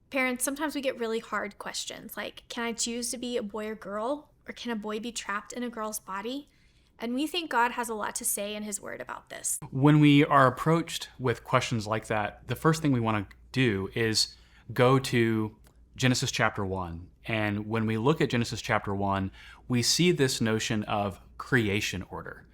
Parents, sometimes we get really hard questions like, can I choose to be a boy or girl? Or can a boy be trapped in a girl's body? And we think God has a lot to say in his word about this. When we are approached with questions like that, the first thing we want to do is go to Genesis chapter 1. And when we look at Genesis chapter 1, we see this notion of creation order.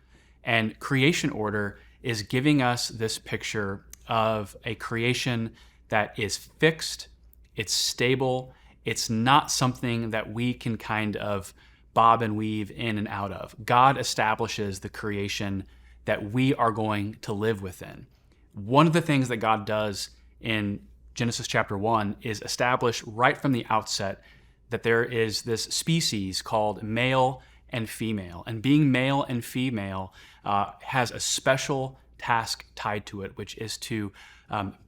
And creation order is giving us this picture of a creation that is fixed, it's stable, it's not something that we can kind of bob and weave in and out of. God establishes the creation that we are going to live within. One of the things that God does in Genesis chapter 1 is establish right from the outset that there is this species called male and female. And being male and female has a special task tied to it, which is to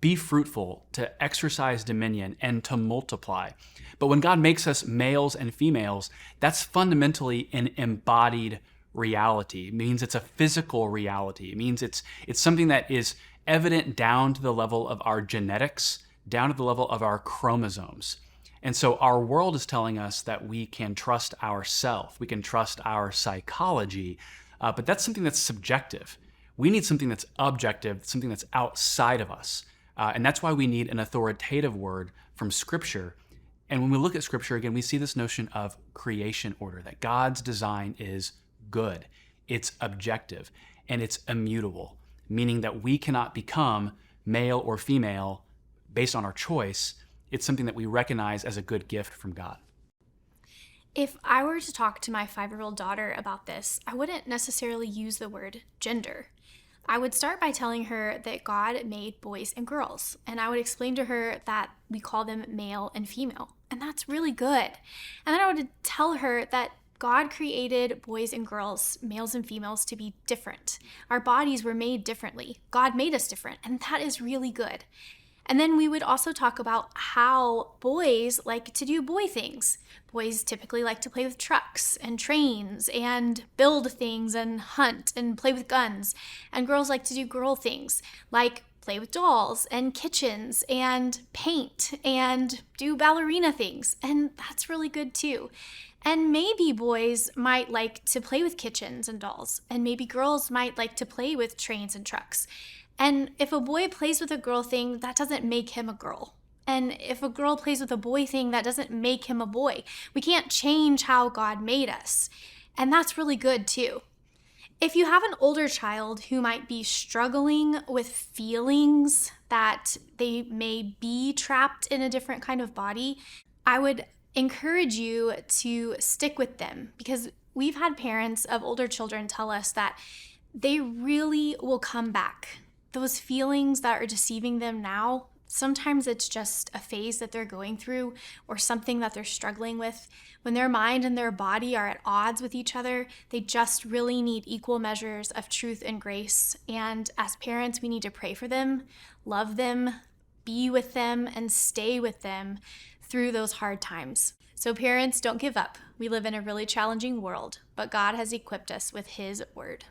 be fruitful, to exercise dominion, and to multiply. But when God makes us males and females, that's fundamentally an embodied reality. It means it's a physical reality. It means it's something that is evident down to the level of our genetics, down to the level of our chromosomes. And so our world is telling us that we can trust ourselves, we can trust our psychology, but that's something that's subjective. We need something that's objective, something that's outside of us. And that's why we need an authoritative word from Scripture. And when we look at Scripture, again, we see this notion of creation order, that God's design is good, it's objective, and it's immutable, meaning that we cannot become male or female based on our choice. It's something that we recognize as a good gift from God. If I were to talk to my 5-year-old daughter about this, I wouldn't necessarily use the word gender. I would start by telling her that God made boys and girls, and I would explain to her that we call them male and female, and that's really good. And then I would tell her that God created boys and girls, males and females, to be different. Our bodies were made differently. God made us different, and that is really good. And then we would also talk about how boys like to do boy things. Boys typically like to play with trucks and trains and build things and hunt and play with guns. And girls like to do girl things like play with dolls and kitchens and paint and do ballerina things. And that's really good too. And maybe boys might like to play with kitchens and dolls. And maybe girls might like to play with trains and trucks. And if a boy plays with a girl thing, that doesn't make him a girl. And if a girl plays with a boy thing, that doesn't make him a boy. We can't change how God made us. And that's really good too. If you have an older child who might be struggling with feelings that they may be trapped in a different kind of body, I would encourage you to stick with them, because we've had parents of older children tell us that they really will come back. Those feelings that are deceiving them now, sometimes it's just a phase that they're going through or something that they're struggling with. When their mind and their body are at odds with each other, they just really need equal measures of truth and grace. And as parents, we need to pray for them, love them, be with them, and stay with them through those hard times. So parents, don't give up. We live in a really challenging world, but God has equipped us with His word.